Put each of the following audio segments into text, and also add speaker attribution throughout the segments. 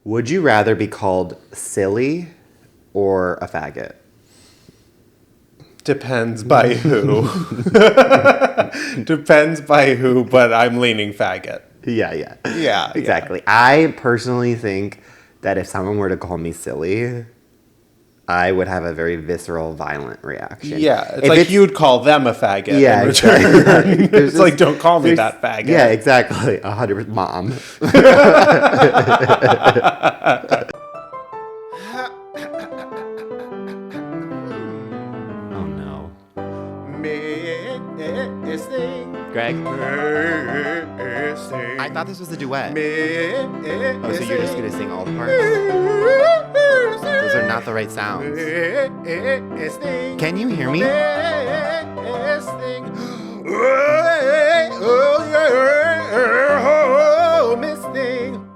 Speaker 1: Would you rather be called silly or a faggot?
Speaker 2: Depends by who. Depends by who, but I'm leaning faggot.
Speaker 1: Yeah.
Speaker 2: Yeah.
Speaker 1: Exactly.
Speaker 2: Yeah.
Speaker 1: I personally think that if someone were to call me silly, I would have a very visceral, violent reaction.
Speaker 2: Yeah, it's like you would call them a faggot in return.
Speaker 1: Exactly.
Speaker 2: It's like, don't call me that faggot.
Speaker 1: Yeah, exactly. 100% mom. Oh, no. Greg? I thought this was a duet. Oh, so you're just going to sing all the parts? Those are not the right sounds. Can you hear me?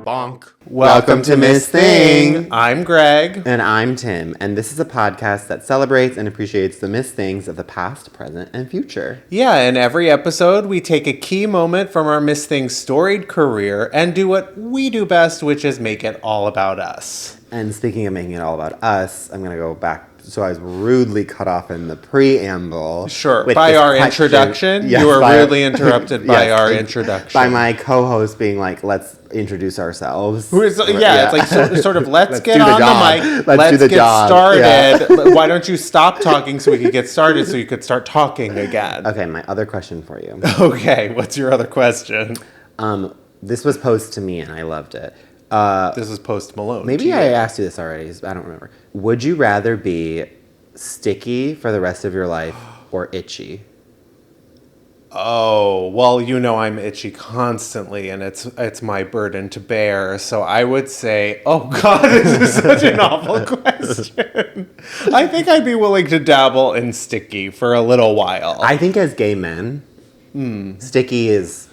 Speaker 1: Bonk. Welcome to Miss Thing.
Speaker 2: I'm Greg.
Speaker 1: And I'm Tim. And this is a podcast that celebrates and appreciates the Miss Things of the past, present, and future.
Speaker 2: Yeah, in every episode, we take a key moment from our Miss Thing's storied career and do what we do best, which is make it all about us.
Speaker 1: And speaking of making it all about us, I'm going to go back. So I was rudely cut off in the preamble.
Speaker 2: Sure. By our introduction?
Speaker 1: Yes,
Speaker 2: you were rudely interrupted by our introduction.
Speaker 1: By my co-host being like, let's introduce ourselves.
Speaker 2: It's like sort of let's get on the mic.
Speaker 1: Let's
Speaker 2: get started.
Speaker 1: Yeah.
Speaker 2: Why don't you stop talking so we could get started so you could start talking again?
Speaker 1: Okay, my other question for you.
Speaker 2: Okay, what's your other question?
Speaker 1: This was posed to me and I loved it.
Speaker 2: This is Post Malone.
Speaker 1: Maybe I asked you this already. I don't remember. Would you rather be sticky for the rest of your life or itchy?
Speaker 2: Oh, well, you know I'm itchy constantly, and it's my burden to bear. So I would say, oh God, this is such an awful question. I think I'd be willing to dabble in sticky for a little while.
Speaker 1: I think as gay men, sticky is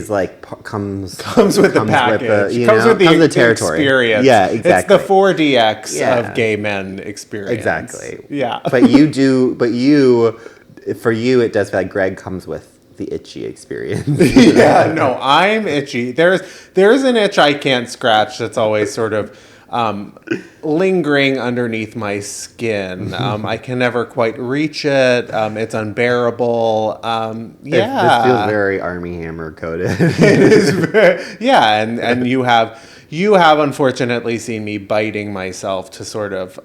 Speaker 1: like comes
Speaker 2: with the package.
Speaker 1: Comes with the territory.
Speaker 2: Experience.
Speaker 1: Yeah, exactly.
Speaker 2: It's the 4DX of gay men experience.
Speaker 1: Exactly.
Speaker 2: Yeah.
Speaker 1: For you, it does feel like Greg comes with the itchy experience.
Speaker 2: Yeah, no, I'm itchy. There's an itch I can't scratch that's always sort of lingering underneath my skin. I can never quite reach it. It's unbearable.
Speaker 1: This feels very Army Hammer coded.
Speaker 2: It is and you have unfortunately seen me biting myself to sort of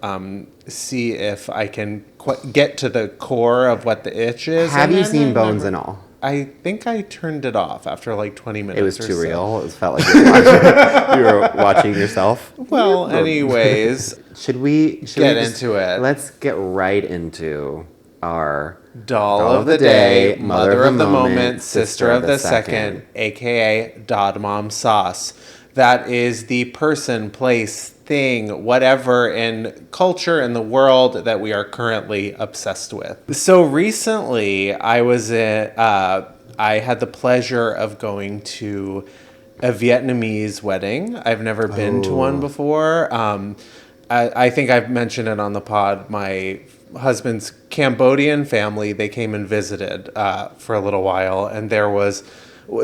Speaker 2: see if I can get to the core of what the itch is.
Speaker 1: Have you seen Bones and All?
Speaker 2: I think I turned it off after like 20 minutes.
Speaker 1: It was too real. It felt like you were watching yourself.
Speaker 2: Well, anyways,
Speaker 1: should we
Speaker 2: get into it?
Speaker 1: Let's get right into our
Speaker 2: Doll of the Day, Mother of the Moment, Sister of the Second, aka Dod Mom Sauce. That is the person, place, thing, whatever in culture in the world that we are currently obsessed with. So recently, I had the pleasure of going to a Vietnamese wedding. I've never been to one before. I think I've mentioned it on the pod. My husband's Cambodian family, they came and visited for a little while, and there was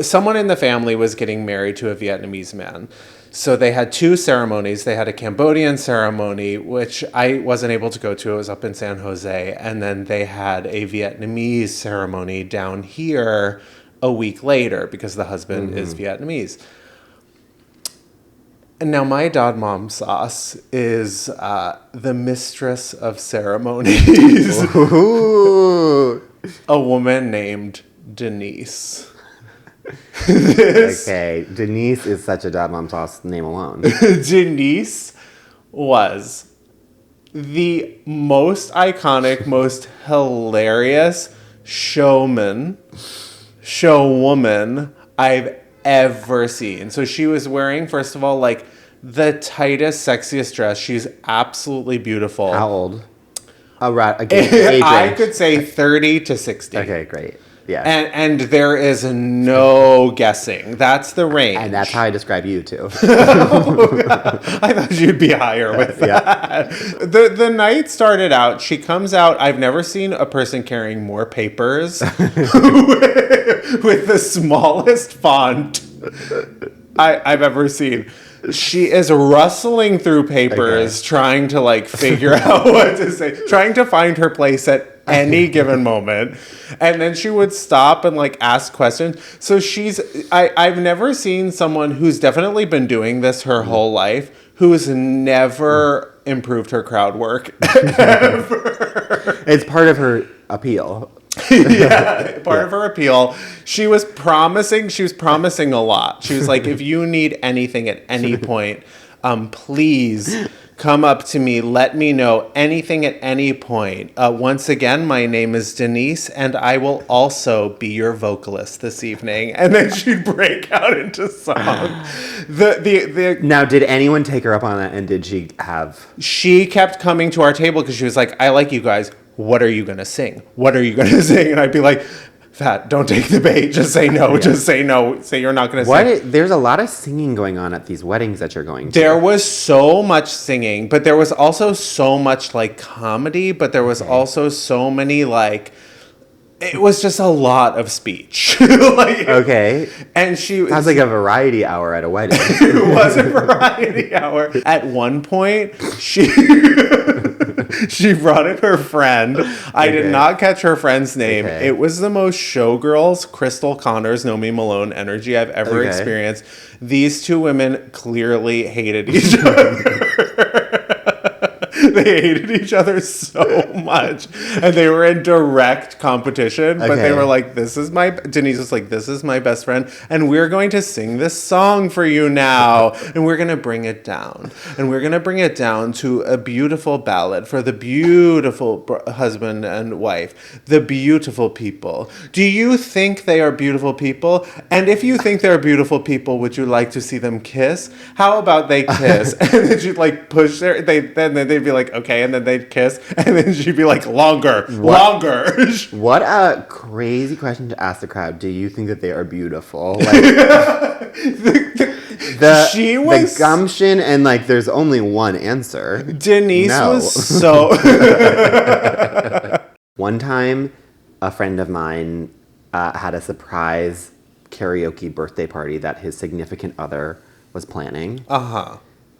Speaker 2: someone in the family was getting married to a Vietnamese man. So they had two ceremonies. They had a Cambodian ceremony, which I wasn't able to go to. It was up in San Jose. And then they had a Vietnamese ceremony down here a week later because the husband is Vietnamese. And now my Dod Mom Sauce is the mistress of ceremonies. A woman named Denise.
Speaker 1: Okay, Denise is such a Dod Mom Sauce name alone.
Speaker 2: Denise was the most iconic, most hilarious showwoman I've ever seen. So she was wearing, first of all, like the tightest, sexiest dress. She's absolutely beautiful.
Speaker 1: How old? Age range.
Speaker 2: I could say 30 to 60.
Speaker 1: Okay, great. Yeah.
Speaker 2: And there is no guessing. That's the range.
Speaker 1: And that's how I describe you, too.
Speaker 2: I thought you'd be higher with that. Yeah. The night started out, she comes out, I've never seen a person carrying more papers with the smallest font I've ever seen. She is rustling through papers, trying to like figure out what to say, trying to find her place at any given moment. And then she would stop and like ask questions. So I've never seen someone who's definitely been doing this her whole life who has never improved her crowd work ever.
Speaker 1: It's part of her appeal.
Speaker 2: Part of her appeal. She was promising a lot. She was like, if you need anything at any point, please come up to me. Let me know anything at any point. Once again, my name is Denise, and I will also be your vocalist this evening. And then she'd break out into song.
Speaker 1: Now, did anyone take her up on that, and did she have...
Speaker 2: She kept coming to our table because she was like, I like you guys. What are you going to sing? What are you going to sing? And I'd be like, Fat, don't take the bait. Just say no. Just say no. Say you're not going to sing.
Speaker 1: There's a lot of singing going on at these weddings that you're going to.
Speaker 2: There was so much singing, but there was also so much like comedy, but there was also so many like... It was just a lot of speech. And she...
Speaker 1: Sounds like a variety hour at a wedding.
Speaker 2: It was a variety hour. At one point, she brought in her friend. I did not catch her friend's name. It was the most Showgirls, Crystal Connors, Nomi Malone energy I've ever experienced. These two women clearly hated each other. They hated each other so much. And they were in direct competition. But they were like, Denise was like, this is my best friend. And we're going to sing this song for you now. And we're going to bring it down. And we're going to bring it down to a beautiful ballad for the beautiful husband and wife. The beautiful people. Do you think they are beautiful people? And if you think they're beautiful people, would you like to see them kiss? How about they kiss? And then she'd like push then they'd be like, okay, and then they'd kiss, and then she'd be like, longer.
Speaker 1: What a crazy question to ask the crowd. Do you think that they are beautiful? Like, the gumption, and like, there's only one answer.
Speaker 2: Denise was so...
Speaker 1: One time, a friend of mine had a surprise karaoke birthday party that his significant other was planning.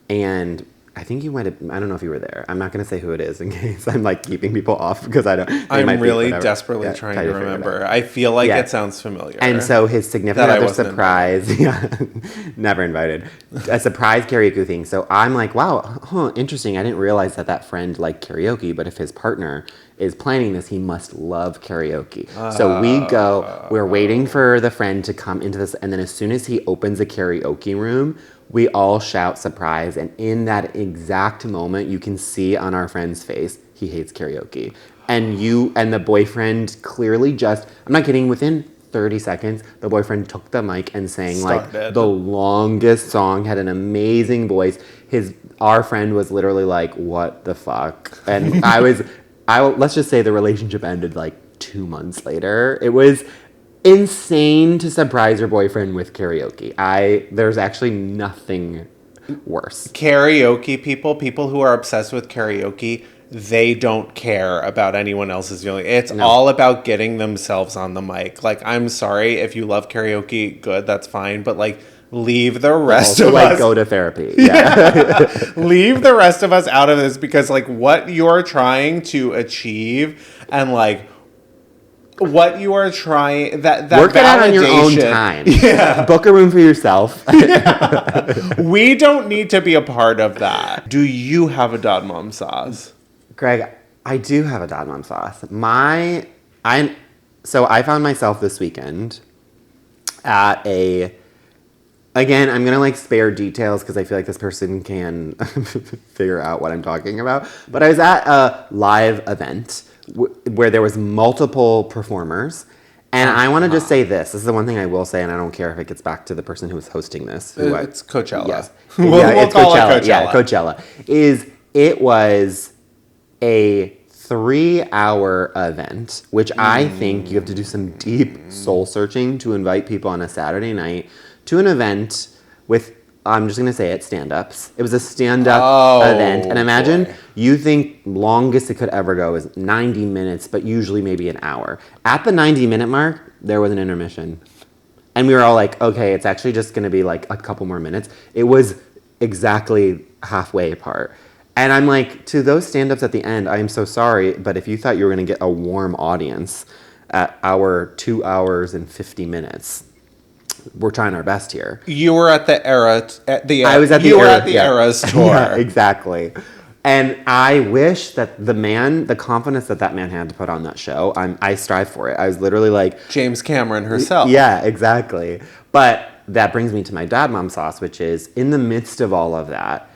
Speaker 1: And I think you might have, I don't know if you were there. I'm not going to say who it is in case I'm like keeping people off because I don't.
Speaker 2: I'm really desperately trying to remember. I feel like it sounds familiar.
Speaker 1: And so his significant other surprise, never invited, a surprise karaoke thing. So I'm like, wow, interesting. I didn't realize that friend liked karaoke, but if his partner is planning this, he must love karaoke. So we go, we're waiting for the friend to come into this. And then as soon as he opens a karaoke room, we all shout surprise, and in that exact moment, you can see on our friend's face, he hates karaoke. And the boyfriend clearly I'm not kidding, within 30 seconds, the boyfriend took the mic and sang like the longest song, had an amazing voice. Our friend was literally like, what the fuck? And let's just say the relationship ended like 2 months later. It was insane to surprise your boyfriend with karaoke. There's actually nothing worse.
Speaker 2: Karaoke people who are obsessed with karaoke, they don't care about anyone else's feeling. It's all about getting themselves on the mic. Like, I'm sorry if you love karaoke, good, that's fine, but like, leave the rest of us.
Speaker 1: Go to therapy.
Speaker 2: Leave the rest of us out of this, because like what you're trying to achieve and like what you are trying, that
Speaker 1: work
Speaker 2: validation.
Speaker 1: It out on your own time. Book a room for yourself.
Speaker 2: We don't need to be a part of that. Do you have a dad mom sauce?
Speaker 1: Greg, I do have a dad mom sauce. So I found myself this weekend at again, I'm going to like spare details because I feel like this person can figure out what I'm talking about. But I was at a live event where there was multiple performers. And I want to just say this. This is the one thing I will say, and I don't care if it gets back to the person who was hosting this.
Speaker 2: It's Coachella.
Speaker 1: Yes.
Speaker 2: We'll call it Coachella.
Speaker 1: Yeah, Coachella. It was a 3-hour event, which I think you have to do some deep soul searching to invite people on a Saturday night to an event with, I'm just going to say it, stand-ups. It was a stand-up event. And imagine you think longest it could ever go is 90 minutes, but usually maybe an hour. At the 90-minute mark, there was an intermission. And we were all like, okay, it's actually just going to be like a couple more minutes. It was exactly halfway apart. And I'm like, to those stand-ups at the end, I am so sorry, but if you thought you were going to get a warm audience at our 2 hours and 50 minutes, we're trying our best here.
Speaker 2: You were at the era.
Speaker 1: I was at the
Speaker 2: You
Speaker 1: Era,
Speaker 2: were at the Eras tour.
Speaker 1: Yeah, exactly. And I wish that the confidence that man had to put on that show, I strive for it. I was literally like...
Speaker 2: James Cameron herself.
Speaker 1: Yeah, exactly. But that brings me to my dad mom sauce, which is in the midst of all of that,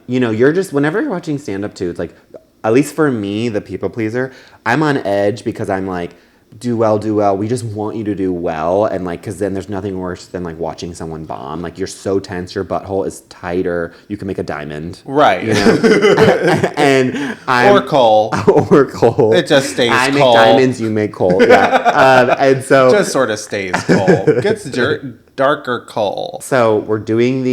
Speaker 1: you're just, whenever you're watching stand-up too, it's like, at least for me, the people pleaser, I'm on edge because I'm like, do well. We just want you to do well. And like, cause then there's nothing worse than like watching someone bomb. Like you're so tense, your butthole is tighter. You can make a diamond.
Speaker 2: Right.
Speaker 1: You know?
Speaker 2: Or coal.
Speaker 1: Or coal.
Speaker 2: It just stays coal.
Speaker 1: I make diamonds, you make coal. Yeah. And so.
Speaker 2: Just sort of stays coal. Gets darker coal.
Speaker 1: So we're doing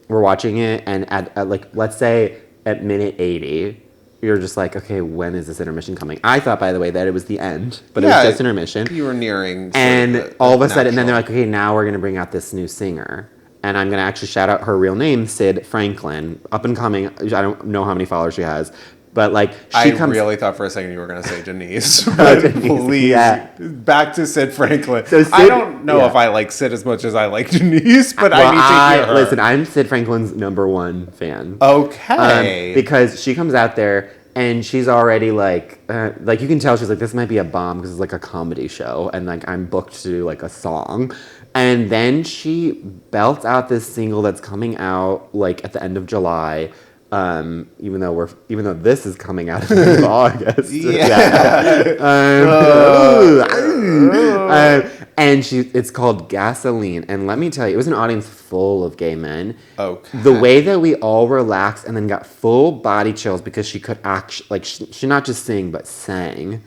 Speaker 1: we're watching it, and at like, let's say at minute 80, you're just like, okay, when is this intermission coming? I thought, by the way, that it was the end, but it was just intermission.
Speaker 2: You were nearing.
Speaker 1: And all of a sudden, then they're like, okay, now we're going to bring out this new singer. And I'm going to actually shout out her real name, Sid Franklin, up and coming. I don't know how many followers she has, but like
Speaker 2: I really thought for a second you were going to say Janice. Please, back to Sid Franklin. So Sid, I don't know if I like Sid as much as I like Janice, but I need to hear her.
Speaker 1: Listen, I'm Sid Franklin's #1 fan.
Speaker 2: Okay.
Speaker 1: Because she comes out there and she's already like you can tell she's like, this might be a bomb because it's like a comedy show, and like I'm booked to do like a song. And then she belts out this single that's coming out like at the end of July. Even though this is coming out in August. And it's called Gasoline. And let me tell you, it was an audience full of gay men.
Speaker 2: Okay.
Speaker 1: The way that we all relaxed and then got full body chills because she could actually, like, she not just sing, but sang.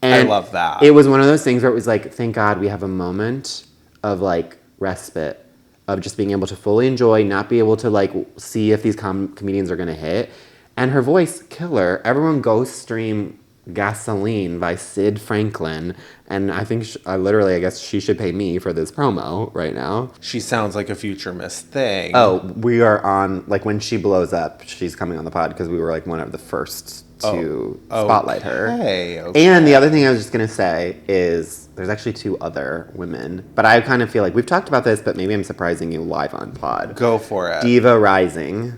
Speaker 1: And
Speaker 2: I love that.
Speaker 1: It was one of those things where it was like, thank God we have a moment of like respite, of just being able to fully enjoy, not be able to like see if these comedians are going to hit. And her voice, killer. Everyone go stream Gasoline by Sid Franklin. And I think I guess she should pay me for this promo right now.
Speaker 2: She sounds like a future Miss thing.
Speaker 1: Oh, we are on, like when she blows up, she's coming on the pod because we were like one of the first to spotlight her. Okay. And the other thing I was just going to say is there's actually 2 other women, but I kind of feel like we've talked about this, but maybe I'm surprising you live on pod.
Speaker 2: Go for it.
Speaker 1: Diva Rising.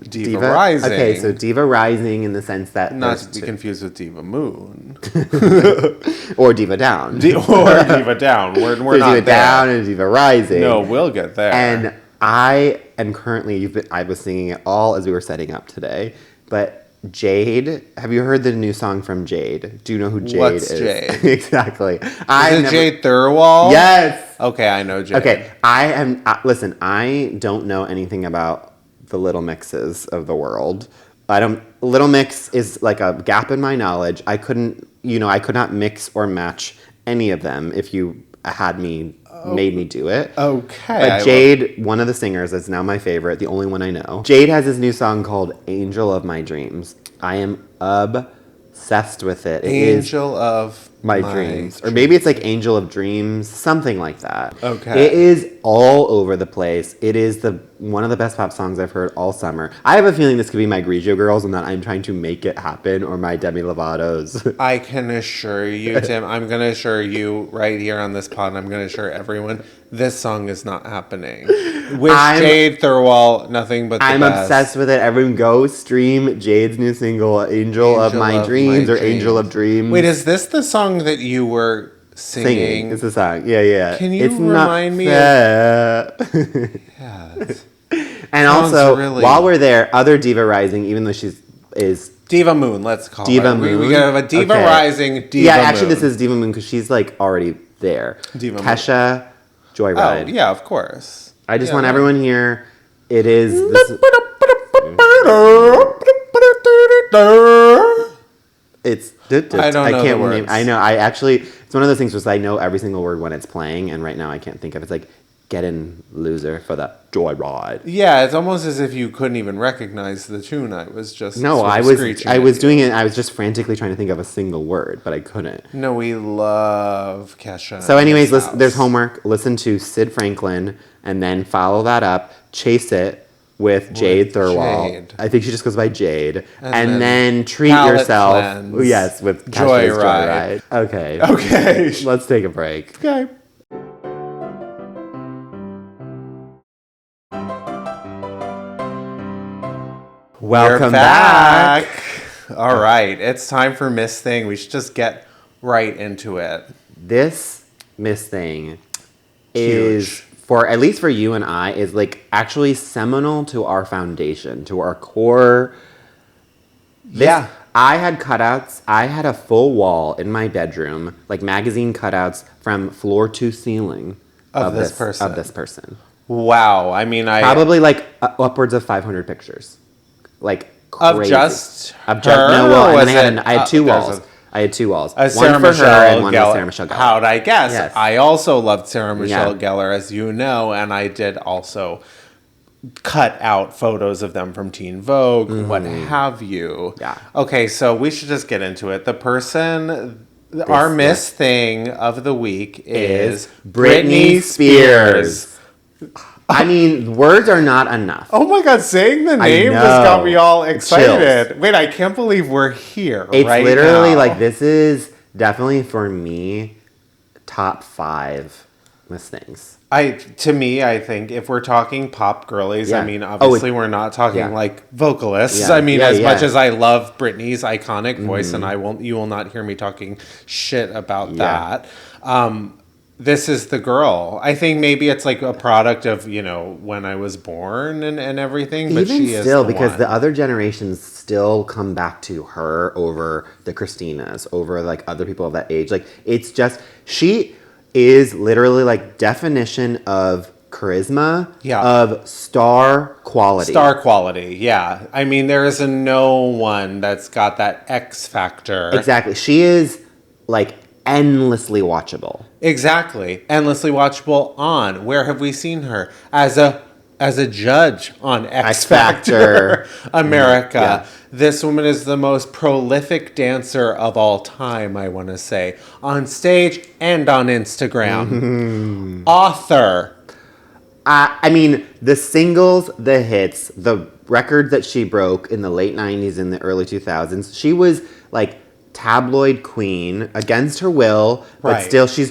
Speaker 2: Diva Rising.
Speaker 1: Okay, so Diva Rising in the sense that...
Speaker 2: Not to be confused with Diva Moon.
Speaker 1: Or Diva Down.
Speaker 2: Or Diva Down. We're not
Speaker 1: Diva
Speaker 2: there.
Speaker 1: Down and Diva Rising.
Speaker 2: No, we'll get there.
Speaker 1: And I am currently... I was singing it all as we were setting up today, but... Jade, have you heard the new song from Jade? Do you know who Jade is?
Speaker 2: What's Jade?
Speaker 1: Exactly.
Speaker 2: Is it Jade Thirlwall?
Speaker 1: Yes.
Speaker 2: Okay, I know Jade.
Speaker 1: Okay, listen, I don't know anything about the Little Mixes of the world. Little Mix is like a gap in my knowledge. I could not mix or match any of them if you had made me do it.
Speaker 2: Okay.
Speaker 1: But Jade, one of the singers, is now my favorite, the only one I know. Jade has this new song called Angel of My Dreams. I am obsessed with it.
Speaker 2: Angel of
Speaker 1: My Dreams. Or maybe it's like Angel of Dreams, something like that.
Speaker 2: Okay.
Speaker 1: It is all over the place. It is one of the best pop songs I've heard all summer. I have a feeling this could be my Grigio Girls and that I'm trying to make it happen, or my Demi Lovato's.
Speaker 2: I can assure you, Tim, I'm going to assure you right here on this pod, I'm going to assure everyone, this song is not happening. With Jade Thirlwall, nothing but the
Speaker 1: I'm
Speaker 2: best.
Speaker 1: Obsessed with it. Everyone go stream Jade's new single, Angel of My Dreams, or Angel of Dreams.
Speaker 2: Wait, is this the song that you were singing?
Speaker 1: It's a song. Yeah.
Speaker 2: Can you remind me?
Speaker 1: Yeah. And also, while we're there, other Diva Rising, even though is
Speaker 2: Diva Moon, let's call
Speaker 1: Diva
Speaker 2: her.
Speaker 1: Moon.
Speaker 2: We have a Diva Rising, Diva Moon.
Speaker 1: Yeah, actually, this is Diva Moon because she's like already there.
Speaker 2: Diva
Speaker 1: Kesha,
Speaker 2: Moon.
Speaker 1: Joyride.
Speaker 2: Oh, yeah, of course.
Speaker 1: I just want everyone here. It is. It's.
Speaker 2: I don't know the words.
Speaker 1: I know. It's one of those things where I know every single word when it's playing, and right now I can't think of it. It's like get in loser for that joyride.
Speaker 2: Yeah, it's almost as if you couldn't even recognize the tune. I was just
Speaker 1: no, I was doing it. I was just frantically trying to think of a single word, but I couldn't.
Speaker 2: No, we love Kesha.
Speaker 1: So, anyways, there's homework. Listen to Sid Franklin, and then follow that up. Chase it with Jade Thirlwall.
Speaker 2: Jade.
Speaker 1: I think she just goes by Jade. And then treat
Speaker 2: Palette
Speaker 1: yourself.
Speaker 2: Cleanse.
Speaker 1: Yes, with Kesha's Joyride.
Speaker 2: Okay.
Speaker 1: Let's take a break.
Speaker 2: Okay.
Speaker 1: Welcome
Speaker 2: We're back. All right, it's time for Miss Thing. We should just get right into it.
Speaker 1: This Miss Thing is, for at least for you and I, is like actually seminal to our foundation, to our core. I had cutouts. I had a full wall in my bedroom, like magazine cutouts from floor to ceiling
Speaker 2: of this person. Wow. I mean,
Speaker 1: probably like upwards of 500 pictures. Like crazy.
Speaker 2: Of just her?
Speaker 1: No, well, and then I had two walls. I had two walls. One for her and one was Sarah Michelle Gellar.
Speaker 2: How'd I guess?
Speaker 1: Yes.
Speaker 2: I also loved Sarah Michelle Gellar, as you know, and I did also cut out photos of them from Teen Vogue, what have you.
Speaker 1: Yeah.
Speaker 2: Okay, so we should just get into it. The person, our Miss Thing of the week is Britney Spears.
Speaker 1: I mean, words are not enough.
Speaker 2: Oh my God, saying the name just got me all excited. Chills. Wait, I can't believe we're here.
Speaker 1: It's
Speaker 2: right
Speaker 1: literally
Speaker 2: now.
Speaker 1: like, this is definitely for me, top 5 Miss Things.
Speaker 2: To me, I think if we're talking pop girlies, I mean, obviously we're not talking like vocalists. I mean, as much as I love Britney's iconic voice, and you will not hear me talking shit about that. This is the girl. I think maybe it's like a product of, when I was born and everything. But
Speaker 1: even
Speaker 2: she is
Speaker 1: still,
Speaker 2: the
Speaker 1: because
Speaker 2: one.
Speaker 1: the other generations still come back to her over the Christinas, over like other people of that age. Like, it's just, she is literally like definition of charisma, of star quality.
Speaker 2: Star quality, yeah. I mean, there is no one that's got that X factor.
Speaker 1: Exactly. She is like endlessly watchable.
Speaker 2: Exactly. Endlessly watchable on. Where have we seen her? As a judge on X Factor America. Yeah. This woman is the most prolific dancer of all time, I want to say. On stage and on Instagram. Author.
Speaker 1: I mean, the singles, the hits, the record that she broke in the late 90s and the early 2000s, she was like tabloid queen against her will, but still she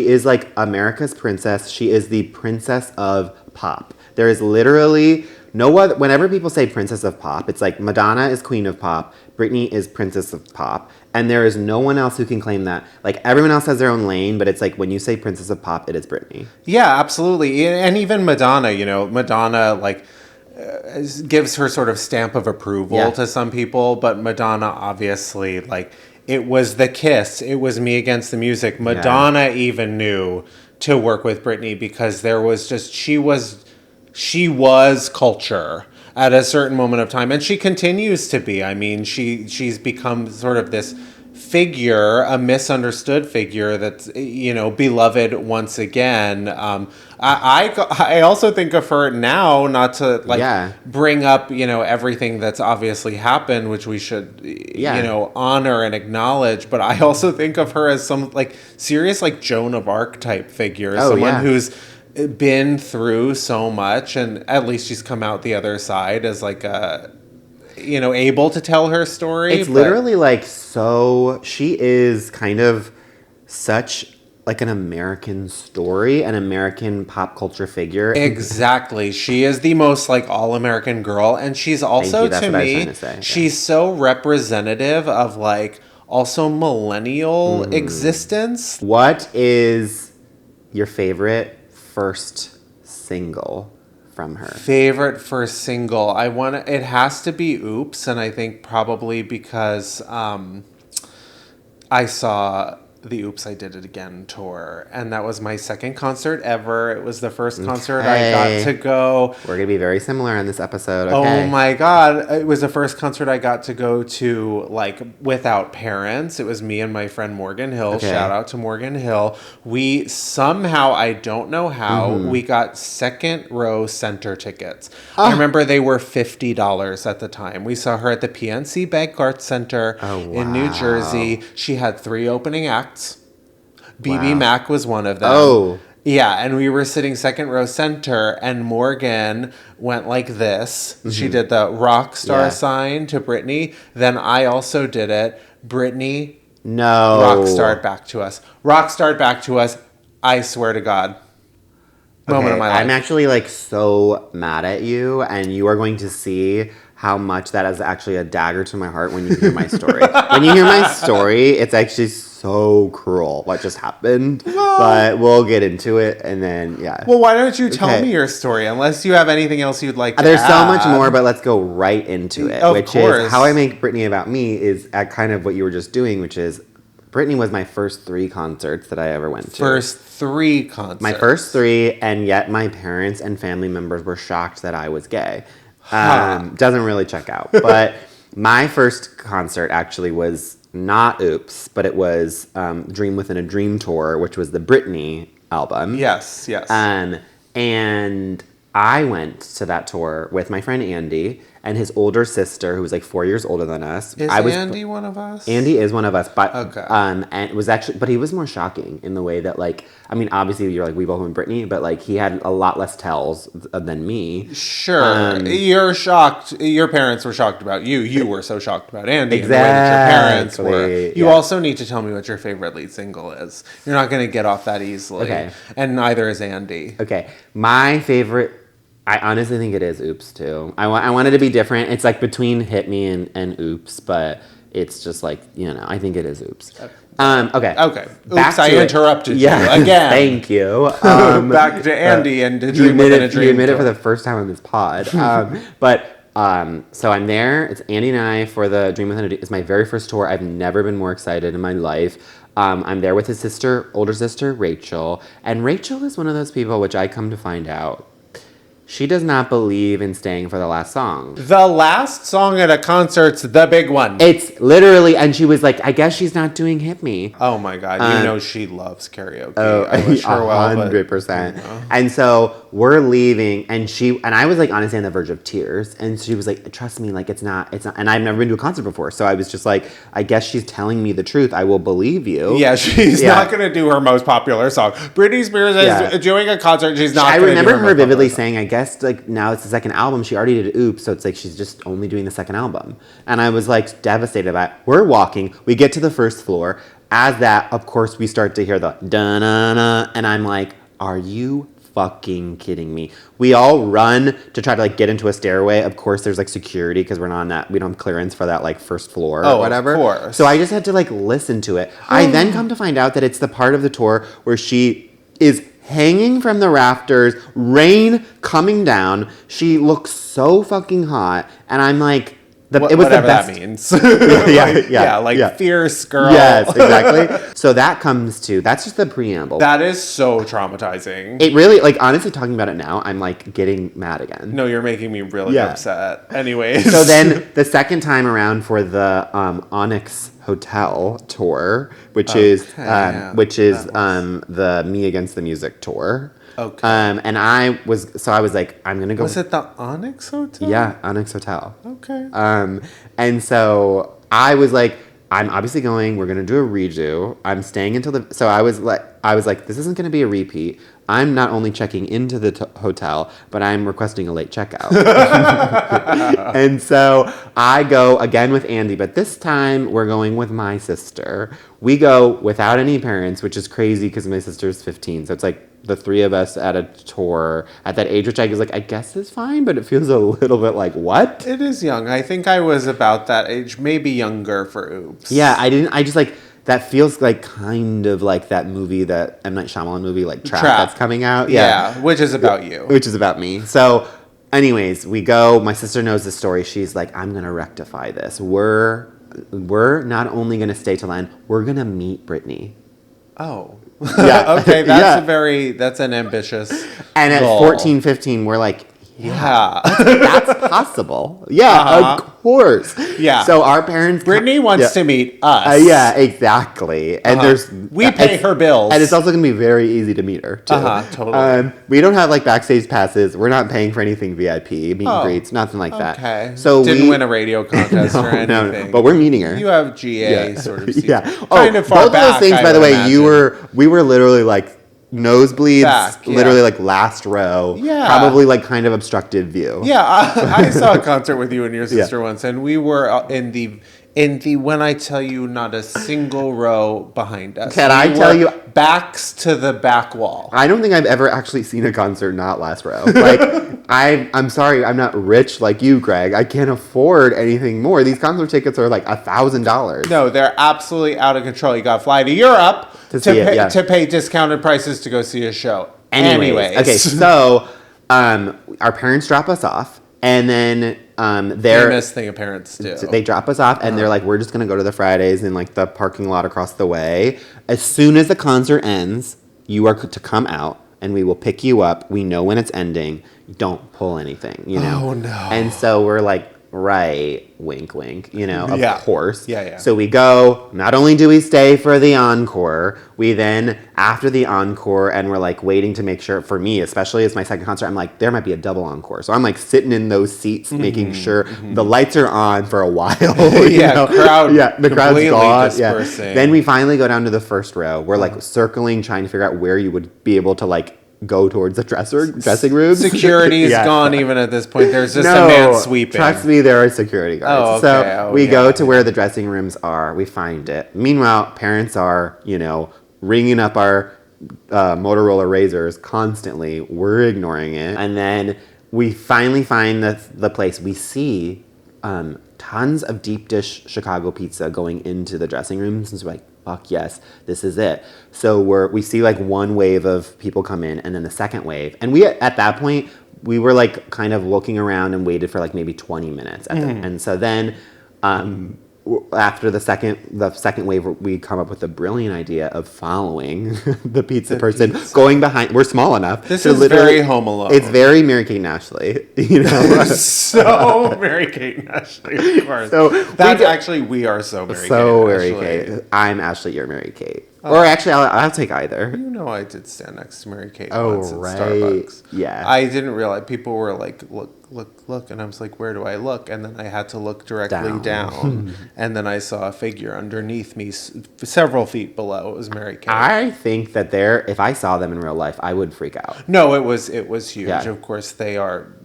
Speaker 1: is like America's princess. She is the princess of pop. There is literally no other. Whenever people say princess of pop, it's like Madonna is queen of pop, Britney is princess of pop, and there is no one else who can claim that. Like, everyone else has their own lane, but it's like when you say princess of pop, it is Britney.
Speaker 2: Yeah, absolutely. And even Madonna, Madonna like gives her sort of stamp of approval to some people, but Madonna obviously, like, it was the kiss, it was me against the music. Madonna even knew to work with Britney because there was just, she was culture at a certain moment of time, and she continues to be. I mean, she's become sort of this figure, a misunderstood figure that's, beloved once again. I also think of her now, not to bring up, everything that's obviously happened, which we should, honor and acknowledge. But I also think of her as some like serious, like Joan of Arc type figure, someone who's been through so much, and at least she's come out the other side as like a, able to tell her story.
Speaker 1: It's literally like, so she is kind of such like an American story, an American pop culture figure.
Speaker 2: Exactly. She is the most like all-American girl, and she's also, to me, she's so representative of like also millennial existence.
Speaker 1: What is your favorite first single from her?
Speaker 2: Favorite first single? It has to be Oops, and I think probably because I saw the Oops, I Did It Again tour. And that was my second concert ever. It was the first concert I got to go.
Speaker 1: We're going to be very similar in this episode.
Speaker 2: Okay. Oh my God. It was the first concert I got to go to, like, without parents. It was me and my friend Morgan Hill. Okay. Shout out to Morgan Hill. We somehow, I don't know how, we got second row center tickets. I remember they were $50 at the time. We saw her at the PNC Bank Arts Center in New Jersey. She had 3 opening acts. BB Mac was one of them. Oh. Yeah, and we were sitting second row center, and Morgan went like this. Mm-hmm. She did the rock star sign to Britney. Then I also did it. Britney, rock starred back to us. Rock starred back to us. I swear to God. Moment of my life.
Speaker 1: I'm actually like so mad at you, and you are going to see how much that is actually a dagger to my heart when you hear my story. When you hear my story, it's actually so cruel what just happened. But we'll get into it, and then,
Speaker 2: Well, why don't you tell me your story, unless you have anything else you'd like to
Speaker 1: There's
Speaker 2: add.
Speaker 1: so much more, but let's go right into it. Of course. Is How I Make Britney About Me is at kind of what you were just doing, which is Britney was my first 3 concerts that I ever went to.
Speaker 2: First 3 concerts.
Speaker 1: My first 3, and yet my parents and family members were shocked that I was gay. Doesn't really check out. But my first concert actually was not Oops, but it was Dream Within a Dream tour, which was the Britney album.
Speaker 2: Yes.
Speaker 1: And I went to that tour with my friend Andy and his older sister, who was like 4 years older than us.
Speaker 2: Andy one of us?
Speaker 1: Andy is one of us, but and it was actually, but he was more shocking in the way that, like, I mean, obviously you're like, we both went Britney, but like he had a lot less tells than me.
Speaker 2: Sure, you're shocked. Your parents were shocked about you. You were so shocked about Andy. Exactly. And the way that your parents were. You also need to tell me what your favorite lead single is. You're not going to get off that easily. Okay. And neither is Andy.
Speaker 1: Okay, my favorite. I honestly think it is Oops, too. I wanted to be different. It's like between Hit Me and Oops, but it's just like, I think it is Oops. Okay.
Speaker 2: Oops, I interrupted you again.
Speaker 1: Thank you.
Speaker 2: Back to Andy and to Dream Within a Dream.
Speaker 1: You admit it for the first time on this pod. So I'm there. It's Andy and I for the Dream Within a Dream. It's my very first tour. I've never been more excited in my life. I'm there with his older sister, Rachel. And Rachel is one of those people, which I come to find out, she does not believe in staying for the last song.
Speaker 2: The last song at a concert's the big one.
Speaker 1: It's literally, and she was like, I guess she's not doing Hit Me.
Speaker 2: Oh my God, she loves karaoke. I wish her
Speaker 1: 100%. And so we're leaving, and I was like honestly on the verge of tears, and she was like, trust me, like it's not, and I've never been to a concert before, so I was just like, I guess she's telling me the truth. I will believe you.
Speaker 2: Yeah, she's not going to do her most popular song. Britney Spears is doing a concert, she's not going to do her most popular song. I remember her vividly
Speaker 1: saying, I guess like now it's the second album. She already did Oops, so it's like she's just only doing the second album. And I was like devastated by it. We're walking, we get to the first floor. As that, of course, we start to hear the da-na-na, and I'm like, are you fucking kidding me? We all run to try to like get into a stairway. Of course, there's like security because we're not on that. We don't have clearance for that like first floor or whatever. Of course. So I just had to like listen to it. I then come to find out that it's the part of the tour where she is hanging from the rafters, rain coming down. She looks so fucking hot, and I'm like, it was
Speaker 2: whatever
Speaker 1: the best.
Speaker 2: That means.
Speaker 1: Like
Speaker 2: fierce girl.
Speaker 1: Yes, exactly. So that's just the preamble.
Speaker 2: That is so traumatizing.
Speaker 1: It really, like, honestly, talking about it now, I'm like getting mad again.
Speaker 2: No, you're making me really upset. Anyways.
Speaker 1: So then the second time around for the Onyx Hotel tour, which is the Me Against the Music tour.
Speaker 2: Okay.
Speaker 1: And I was like, I'm gonna go.
Speaker 2: Was it the Onyx Hotel?
Speaker 1: Yeah, Onyx Hotel.
Speaker 2: Okay.
Speaker 1: And so I was like, I'm obviously going. We're gonna do a redo. I'm staying until so I was like, this isn't gonna be a repeat. I'm not only checking into the hotel, but I'm requesting a late checkout. And so I go again with Andy, but this time we're going with my sister. We go without any parents, which is crazy because my sister's 15. So it's like the 3 of us at a tour at that age, which I was like, I guess is fine, but it feels a little bit like, what?
Speaker 2: It is young. I think I was about that age, maybe younger for Oops.
Speaker 1: Yeah, I just like, that feels like kind of like that movie, that M. Night Shyamalan movie, like Trap. That's coming out.
Speaker 2: Yeah, which is about you.
Speaker 1: Which is about me. So anyways, we go. My sister knows the story. She's like, I'm going to rectify this. We're not only going to stay till then, we're going to meet Britney.
Speaker 2: Oh.
Speaker 1: Yeah.
Speaker 2: Okay, that's an ambitious
Speaker 1: And at
Speaker 2: goal.
Speaker 1: 14, 15, we're like,
Speaker 2: Yeah.
Speaker 1: that's possible. Yeah, of course.
Speaker 2: Yeah.
Speaker 1: So our parents...
Speaker 2: Brittany wants to meet us.
Speaker 1: yeah, exactly. And
Speaker 2: we pay her bills.
Speaker 1: And it's also going to be very easy to meet her, too.
Speaker 2: Totally.
Speaker 1: We don't have, like, backstage passes. We're not paying for anything VIP, meet and greets, nothing like that.
Speaker 2: Okay.
Speaker 1: So
Speaker 2: Didn't win a radio contest or anything.
Speaker 1: No, but we're meeting her.
Speaker 2: You have GA sort of seats.
Speaker 1: Yeah.
Speaker 2: Kind of far
Speaker 1: both
Speaker 2: back,
Speaker 1: of those things,
Speaker 2: I
Speaker 1: by the
Speaker 2: would
Speaker 1: way,
Speaker 2: imagine.
Speaker 1: we were literally, like, nosebleeds,
Speaker 2: Back, yeah.
Speaker 1: literally like last row, probably like kind of obstructed view.
Speaker 2: Yeah, I saw a concert with you and your sister once, and we were in the when I tell you, not a single row behind us.
Speaker 1: Can I tell you,
Speaker 2: backs to the back wall.
Speaker 1: I don't think I've ever actually seen a concert not last row. Like I'm sorry, I'm not rich like you, Greg. I can't afford anything more. These concert tickets are like $1,000.
Speaker 2: No, they're absolutely out of control. You got to fly to Europe to pay discounted prices to go see a show. Anyways.
Speaker 1: Okay, so our parents drop us off, and then
Speaker 2: famous thing of parents do.
Speaker 1: They drop us off, and they're like, "We're just gonna go to the Fridays in like the parking lot across the way. As soon as the concert ends, you are to come out, and we will pick you up. We know when it's ending. Don't pull anything, you know."
Speaker 2: Oh no!
Speaker 1: And so we're like, right, wink, wink, you know, of course.
Speaker 2: Yeah.
Speaker 1: So we go, not only do we stay for the encore, we then, after the encore, and we're like waiting to make sure, for me, especially as my second concert, I'm like, there might be a double encore. So I'm like sitting in those seats, making sure the lights are on for a while. The crowd's gone.
Speaker 2: Dispersing.
Speaker 1: Yeah. Then we finally go down to the first row. We're like circling, trying to figure out where you would be able to like go towards the dressing room.
Speaker 2: Security's gone even at this point. There's just a man sweeping.
Speaker 1: Trust me, there are security guards. So we go to where the dressing rooms are. We find it. Meanwhile, parents are, ringing up our Motorola razors constantly. We're ignoring it. And then we finally find the place. We see tons of deep dish Chicago pizza going into the dressing rooms. And so we're like, fuck yes, this is it. So we see like one wave of people come in, and then the second wave. And we, at that point, we were like kind of looking around and waited for like maybe 20 minutes. And so then after the second wave, we come up with a brilliant idea of following the pizza person, going behind. We're small enough.
Speaker 2: This is very Home Alone.
Speaker 1: It's very Mary-Kate and Ashley.
Speaker 2: So Mary-Kate and Ashley, of course.
Speaker 1: So
Speaker 2: we are so Mary-Kate.
Speaker 1: So Mary-Kate. I'm Ashley. You're Mary-Kate. Or actually, I'll take either.
Speaker 2: You know, I did stand next to Mary-Kate
Speaker 1: once
Speaker 2: at Starbucks.
Speaker 1: Yeah.
Speaker 2: I didn't realize. People were like, look. And I was like, where do I look? And then I had to look directly down. And then I saw a figure underneath me, several feet below. It was Mary-Kate.
Speaker 1: I think that if I saw them in real life, I would freak out.
Speaker 2: No, it was huge.
Speaker 1: Yeah.
Speaker 2: Of course, they are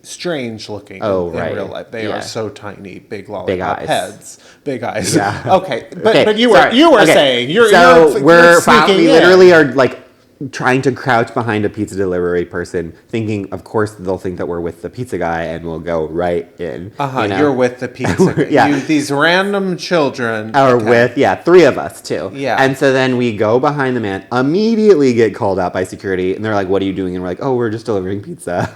Speaker 2: strange looking in real life. They are so tiny, big lollipop heads, big eyes. Yeah. Okay, but you were saying we
Speaker 1: literally are like trying to crouch behind a pizza delivery person, thinking, of course, they'll think that we're with the pizza guy, and we'll go right in.
Speaker 2: You're with the pizza guy. These random children
Speaker 1: are with three of us too.
Speaker 2: Yeah,
Speaker 1: and so then we go behind the man, immediately get called out by security, and they're like, "What are you doing?" And we're like, "Oh, we're just delivering pizza."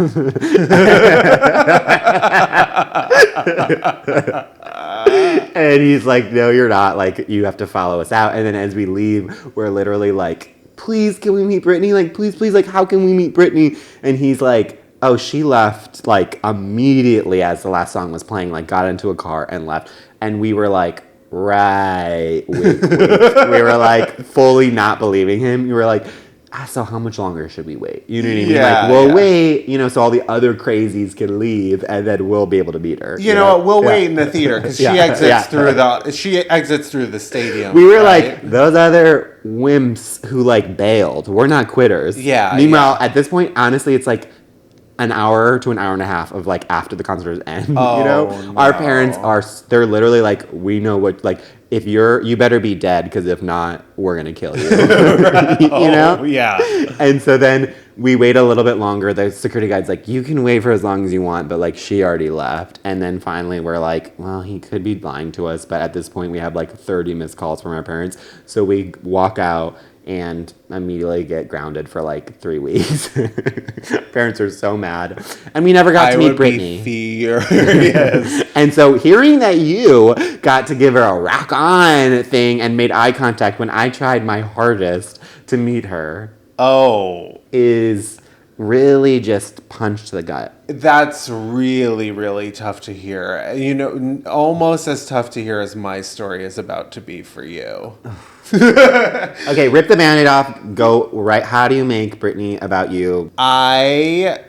Speaker 1: And he's like, "No, you're not. Like, you have to follow us out." And then as we leave, we're literally like, "Please, can we meet Britney? Like, please, like, how can we meet Britney?" And he's like, "Oh, she left, like, immediately as the last song was playing, like, got into a car and left." And we were like, right, wink, wink. We were, like, fully not believing him. We were like, so how much longer should we wait? You know what I mean?
Speaker 2: Yeah,
Speaker 1: like, we'll wait, so all the other crazies can leave, and then we'll be able to meet her.
Speaker 2: You know what? We'll wait in the theater, because she exits through the stadium.
Speaker 1: We were like, those other wimps who, like, bailed. We're not quitters.
Speaker 2: Yeah.
Speaker 1: Meanwhile, at this point, honestly, it's like an hour to an hour and a half of, like, after the concerts end.
Speaker 2: No.
Speaker 1: Our parents they're literally like, we know what, like, if you better be dead, because if not, we're gonna kill you.
Speaker 2: Yeah.
Speaker 1: And so then we wait a little bit longer. The security guide's like, you can wait for as long as you want, but, like, she already left. And then finally we're like, well, he could be lying to us, but at this point we have like 30 missed calls from our parents. So we walk out and immediately get grounded for like 3 weeks. Parents are so mad. And we never got to meet Britney.
Speaker 2: Furious.
Speaker 1: And so hearing that you got to give her a rock on thing and made eye contact when I tried my hardest to meet her.
Speaker 2: Oh.
Speaker 1: Is really just punch to the gut.
Speaker 2: That's really, really tough to hear. You know, almost as tough to hear as my story is about to be for you.
Speaker 1: Okay, rip the Band-Aid off. Go right. How do you make Britney about you?
Speaker 2: I,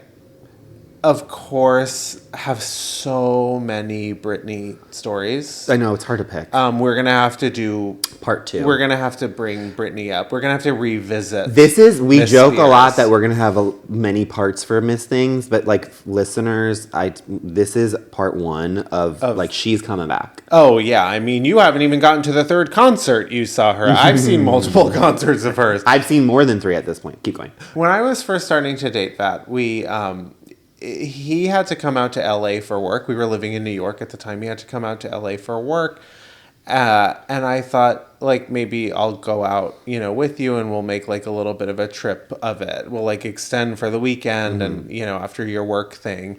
Speaker 2: of course, have so many Britney stories.
Speaker 1: I know, it's hard to pick.
Speaker 2: We're going to have to do...
Speaker 1: Part 2.
Speaker 2: We're going to have to bring Britney up. We're going to have to revisit
Speaker 1: We
Speaker 2: Miss
Speaker 1: joke
Speaker 2: Spears.
Speaker 1: a lot that we're going to have many parts for Miss Things, but like listeners, this is part 1 of like she's coming back.
Speaker 2: Oh, yeah. I mean, you haven't even gotten to the 3rd concert you saw her. I've seen multiple concerts of hers.
Speaker 1: I've seen more than 3 at this point. Keep going.
Speaker 2: When I was first starting to date that, he had to come out to LA for work. We were living in New York at the time. He had to come out to LA for work. And I thought, like, maybe I'll go out, you know, with you and we'll make like a little bit of a trip of it. We'll like extend for the weekend and, you know, after your work thing.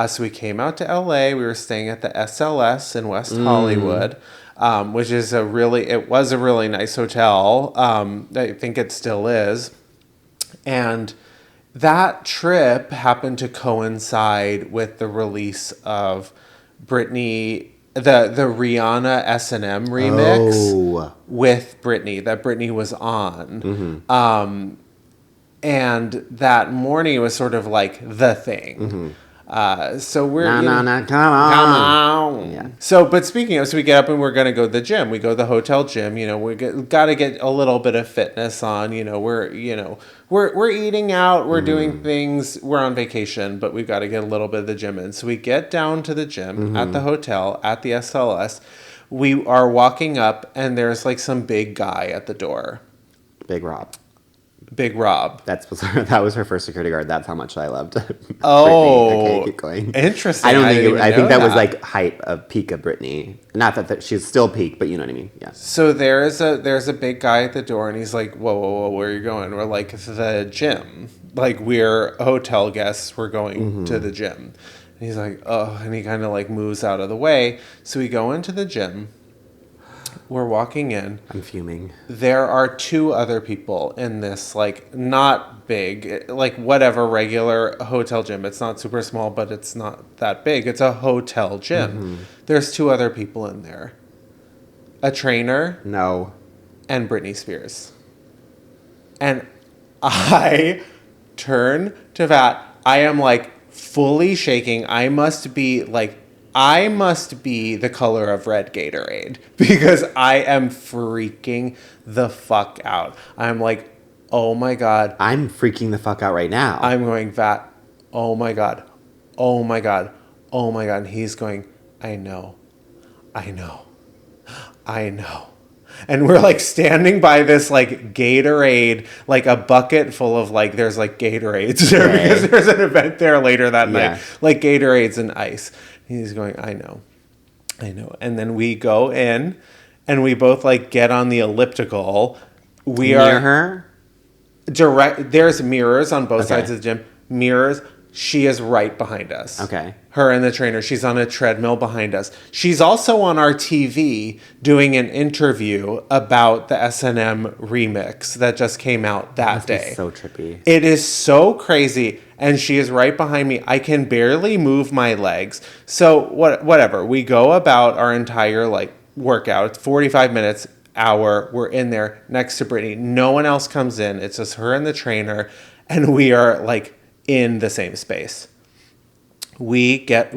Speaker 2: So we came out to LA. We were staying at the SLS in West Hollywood, which is it was a really nice hotel. I think it still is. And that trip happened to coincide with the release of Britney, the Rihanna S&M remix with Britney that Britney was on. And that morning it was sort of like the thing. So we're
Speaker 1: come on.
Speaker 2: Yeah. So, but speaking of, so we get up and we're gonna go to the gym. We go to the hotel gym. You know, got to get a little bit of fitness on. You know, we're eating out. We're doing things. We're on vacation, but we've got to get a little bit of the gym in. So we get down to the gym at the hotel at the SLS. We are walking up, and there's like some big guy at the door.
Speaker 1: Big Rob.
Speaker 2: Big Rob.
Speaker 1: That was her first security guard. That's how much I loved.
Speaker 2: Oh,
Speaker 1: okay, keep going.
Speaker 2: Interesting.
Speaker 1: I think that was like height of peak of Britney. Not that she's still peak, but you know what I mean. Yeah.
Speaker 2: So there's a big guy at the door, and he's like, "Whoa, where are you going?" We're like, "The gym." Like we're hotel guests. We're going to the gym. And he's like, "Oh," and he kind of like moves out of the way. So we go into the gym. We're walking in.
Speaker 1: I'm fuming.
Speaker 2: There are 2 other people in this, like, not big, like, whatever, regular hotel gym. It's not super small, but it's not that big. It's a hotel gym. There's 2 other people in there. A trainer.
Speaker 1: No.
Speaker 2: And Britney Spears. And I turn to that. I am, like, fully shaking. I must be the color of red Gatorade because I am freaking the fuck out. I'm like, oh my God.
Speaker 1: I'm freaking the fuck out right now.
Speaker 2: I'm going, Vat, oh my God. Oh my God. Oh my God. And he's going, I know. And we're like standing by this like Gatorade, like a bucket full of like, there's like Gatorades there because there's an event there later that night. Like Gatorades and ice. He's going, I know. And then we go in and we both like get on the elliptical.
Speaker 1: Near her?
Speaker 2: There's mirrors on both sides of the gym. Mirrors. She is right behind us.
Speaker 1: Okay.
Speaker 2: Her and the trainer. She's on a treadmill behind us. She's also on our TV doing an interview about the S&M remix that just came out that day.
Speaker 1: So trippy.
Speaker 2: It is so crazy. And she is right behind me. I can barely move my legs. So whatever. We go about our entire like workout. It's 45 minutes, hour. We're in there next to Britney. No one else comes in. It's just her and the trainer. And we are like in the same space. We get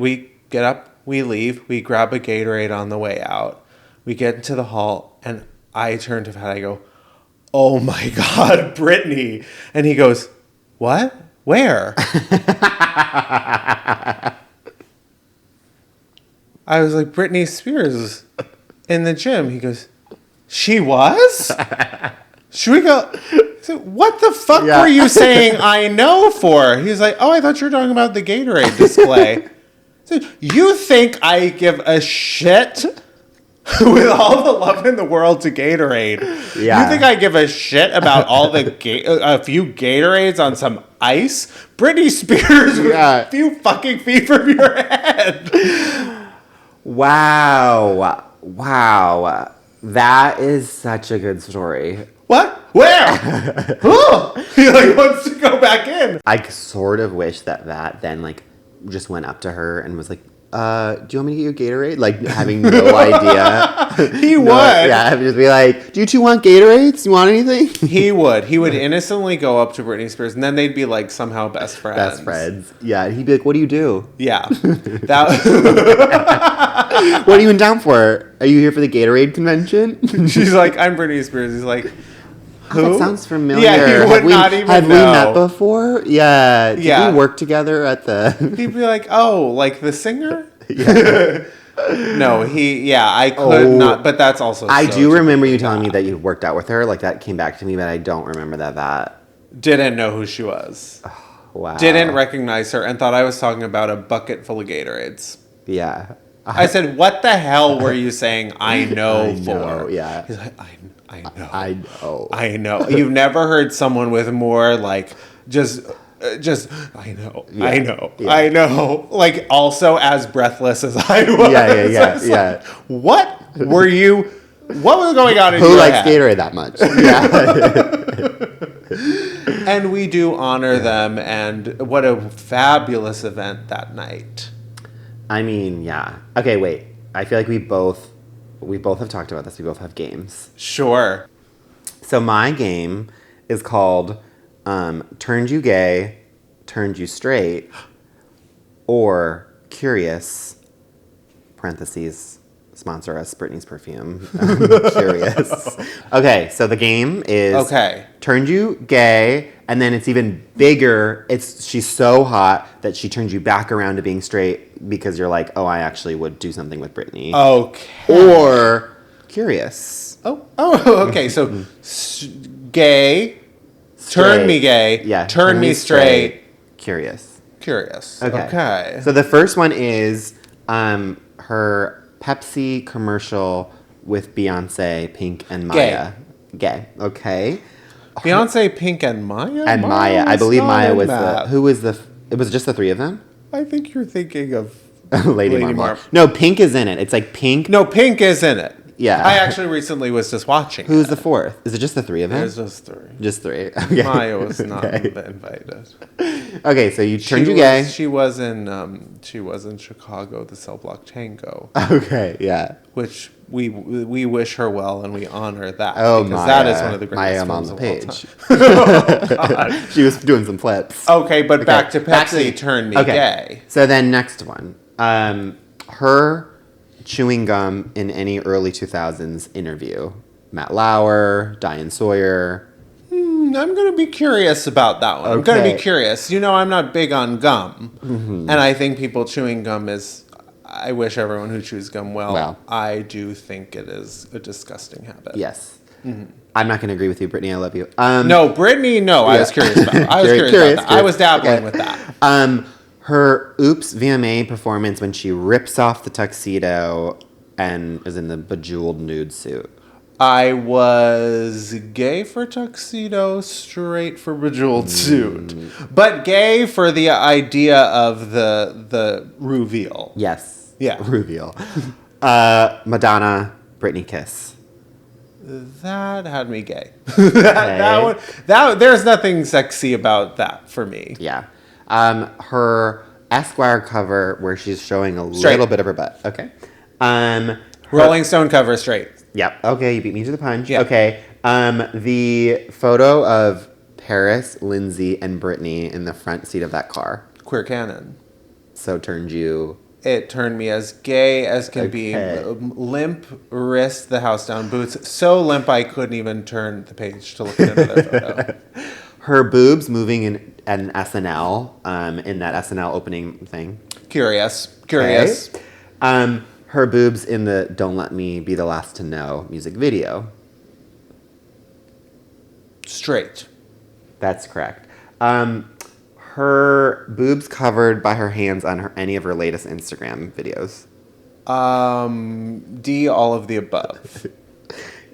Speaker 2: up, we leave, we grab a Gatorade on the way out. We get into the hall and I turn to Pat, I go, oh my God, Britney. And he goes, what? Where? I was like, Britney Spears in the gym. He goes, she was? Should we go? So what the fuck were you saying I know for? He's like, oh, I thought you were talking about the Gatorade display. So, you think I give a shit with all the love in the world to Gatorade.
Speaker 1: Yeah.
Speaker 2: You think I give a shit about all the a few Gatorades on some ice? Britney Spears was a few fucking feet from your head.
Speaker 1: Wow. That is such a good story.
Speaker 2: What? Where? He like wants to go back in.
Speaker 1: I sort of wish that then like just went up to her and was like, do you want me to get you a Gatorade? Like having no idea.
Speaker 2: He would.
Speaker 1: Yeah, just be like, do you two want Gatorades? You want anything?
Speaker 2: He would. He would innocently go up to Britney Spears and then they'd be like somehow best friends.
Speaker 1: Best friends. Yeah, he'd be like, what do you do?
Speaker 2: Yeah.
Speaker 1: What are you in town for? Are you here for the Gatorade convention?
Speaker 2: She's like, I'm Britney Spears. He's like, who?
Speaker 1: That sounds familiar.
Speaker 2: Yeah, he would not even know.
Speaker 1: Have we met before? Yeah. Did
Speaker 2: Yeah.
Speaker 1: we work together at the...
Speaker 2: He'd be like, oh, like the singer?
Speaker 1: Yeah.
Speaker 2: No, I could not, but that's also
Speaker 1: I
Speaker 2: so
Speaker 1: do remember you telling me that you worked out with her. Like, that came back to me, but I don't remember that.
Speaker 2: Didn't know who she was.
Speaker 1: Wow.
Speaker 2: Didn't recognize her and thought I was talking about a bucket full of Gatorades.
Speaker 1: Yeah.
Speaker 2: I said, what the hell were you saying I know for?
Speaker 1: Yeah.
Speaker 2: He's like, I know.
Speaker 1: I know.
Speaker 2: I know. You've never heard someone with more, like, just I know.
Speaker 1: Yeah.
Speaker 2: I know.
Speaker 1: Yeah.
Speaker 2: I know. Like, also as breathless as I was.
Speaker 1: Yeah.
Speaker 2: Like, what were you... What was going on in
Speaker 1: Who
Speaker 2: your
Speaker 1: likes
Speaker 2: head?
Speaker 1: Gatorade that much? Yeah.
Speaker 2: And we do honor them, and what a fabulous event that night.
Speaker 1: I mean, yeah. Okay, wait. I feel like we both have talked about this. We both have games.
Speaker 2: Sure.
Speaker 1: So my game is called Turned You Gay, Turned You Straight, or Curious, parentheses, sponsor us, Britney's perfume. Curious. Okay, so the game is Turned You Gay, and then it's even bigger. She's so hot that she turns you back around to being straight because you're like, oh, I actually would do something with Britney.
Speaker 2: Okay.
Speaker 1: Or Curious.
Speaker 2: Oh, okay. So gay, turn me gay, turn me straight,
Speaker 1: Curious.
Speaker 2: Okay.
Speaker 1: So the first one is her Pepsi commercial with Beyonce, Pink, and Maya. Gay. Okay.
Speaker 2: Beyonce, Pink, and Maya?
Speaker 1: And Maya. I believe Maya was it was just the three of them?
Speaker 2: I think you're thinking of
Speaker 1: Lady Marmalade. No, Pink is in it. It's like Pink.
Speaker 2: No, Pink is in it.
Speaker 1: Yeah.
Speaker 2: I actually recently was just watching
Speaker 1: Who's the fourth? Is it just the three of them?
Speaker 2: There's just three.
Speaker 1: Just three. Okay.
Speaker 2: Maya was not invited.
Speaker 1: Okay, so you turned you gay.
Speaker 2: She was in Chicago, the Cell Block Tango.
Speaker 1: Okay, yeah.
Speaker 2: Which we wish her well and we honor that.
Speaker 1: Oh,
Speaker 2: because
Speaker 1: Maya.
Speaker 2: that is one of the greatest
Speaker 1: Maya on
Speaker 2: films
Speaker 1: the
Speaker 2: of all
Speaker 1: page.
Speaker 2: time. Oh,
Speaker 1: She was doing some flips.
Speaker 2: Okay, but back to Pepsi, turn me gay.
Speaker 1: So then next one. Her chewing gum in any early 2000s interview. Matt Lauer, Diane Sawyer.
Speaker 2: I'm going to be curious about that one. I'm going to be curious. You know, I'm not big on gum. Mm-hmm. And I think people chewing gum is... I wish everyone who chews gum well. I do think it is a disgusting habit.
Speaker 1: Yes. Mm-hmm. I'm not going to agree with you, Brittany. I love you.
Speaker 2: No, Brittany, no. Yeah. I was curious about that. I was dabbling with that.
Speaker 1: Her Oops VMA performance when she rips off the tuxedo and is in the bejeweled nude suit.
Speaker 2: I was gay for tuxedo, straight for bejeweled suit. But gay for the idea of the reveal.
Speaker 1: Yes.
Speaker 2: Yeah.
Speaker 1: Reveal. Madonna, Britney kiss.
Speaker 2: That had me gay. that there's nothing sexy about that for me.
Speaker 1: Yeah. Her Esquire cover where she's showing a little bit of her butt. Okay.
Speaker 2: Rolling Stone cover straight.
Speaker 1: Yep. Okay, you beat me to the punch.
Speaker 2: Yep.
Speaker 1: Okay. The photo of Paris, Lindsay, and Britney in the front seat of that car.
Speaker 2: Queer canon.
Speaker 1: So turned you...
Speaker 2: It turned me as gay as can be. Limp wrist, the house down boots. So limp I couldn't even turn the page to look at another photo.
Speaker 1: Her boobs moving in an SNL, in that SNL opening thing.
Speaker 2: Curious.
Speaker 1: Okay. Her boobs in the Don't Let Me Be the Last to Know music video.
Speaker 2: Straight.
Speaker 1: That's correct. Her boobs covered by her hands on any of her latest Instagram videos.
Speaker 2: D, all of the above.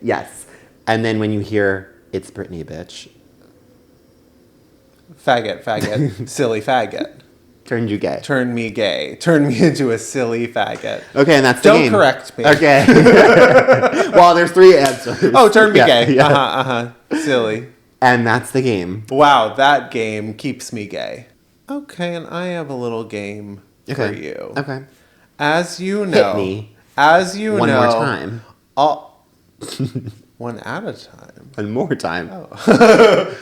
Speaker 1: Yes. And then when you hear, it's Britney, bitch.
Speaker 2: Faggot, silly faggot.
Speaker 1: Turned you gay.
Speaker 2: Turn me gay. Turn me into a silly faggot.
Speaker 1: Okay, and that's the game.
Speaker 2: Don't correct me.
Speaker 1: Okay. Well, there's 3 answers.
Speaker 2: Oh, turn me gay. Yeah. Silly.
Speaker 1: And that's the game.
Speaker 2: Wow, that game keeps me gay. Okay, and I have a little game for you.
Speaker 1: Okay.
Speaker 2: As you know.
Speaker 1: Hit me.
Speaker 2: As you
Speaker 1: One
Speaker 2: know.
Speaker 1: more time.
Speaker 2: One at a time.
Speaker 1: One more time. Oh.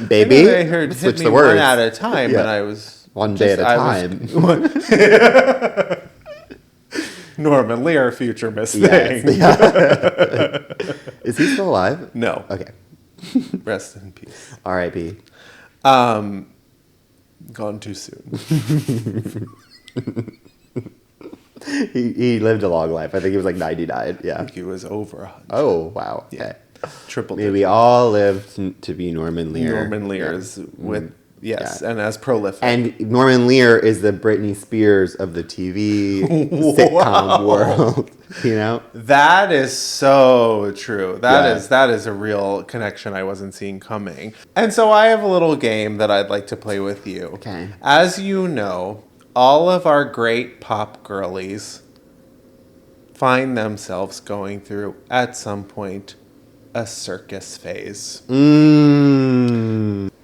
Speaker 1: Baby.
Speaker 2: I heard
Speaker 1: switch
Speaker 2: hit me
Speaker 1: the words.
Speaker 2: one at a time, and I was...
Speaker 1: One day at a time.
Speaker 2: Norman Lear, future missing.
Speaker 1: Yes. Yeah. Is he still alive?
Speaker 2: No.
Speaker 1: Okay.
Speaker 2: Rest in peace.
Speaker 1: R.I.P.
Speaker 2: Gone too soon.
Speaker 1: He lived a long life. I think he was like 99. Yeah.
Speaker 2: I think he was over 100.
Speaker 1: Oh, wow.
Speaker 2: Yeah.
Speaker 1: Okay.
Speaker 2: Triple
Speaker 1: Maybe we all lived to be Norman Lear.
Speaker 2: Norman Lear's with... Yes, and as prolific.
Speaker 1: And Norman Lear is the Britney Spears of the TV sitcom world, you know?
Speaker 2: That is so true. That is a real connection I wasn't seeing coming. And so I have a little game that I'd like to play with you.
Speaker 1: Okay.
Speaker 2: As you know, all of our great pop girlies find themselves going through, at some point, a circus phase.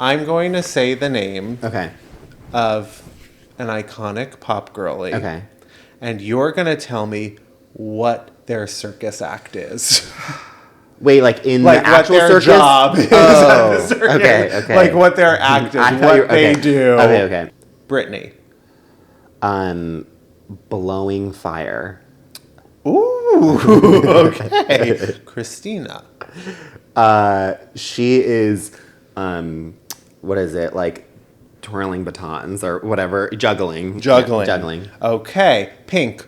Speaker 2: I'm going to say the name of an iconic pop girly.
Speaker 1: Okay.
Speaker 2: And you're going to tell me what their circus act is.
Speaker 1: Wait, like in
Speaker 2: like
Speaker 1: the actual
Speaker 2: what their
Speaker 1: circus?
Speaker 2: job is at the circus.
Speaker 1: Okay.
Speaker 2: Like what their act is, what they do.
Speaker 1: Okay.
Speaker 2: Britney.
Speaker 1: Blowing fire.
Speaker 2: Ooh, okay. Christina.
Speaker 1: She is, what is it? Like twirling batons or whatever. Juggling.
Speaker 2: Juggling.
Speaker 1: Yeah, juggling.
Speaker 2: Okay. Pink.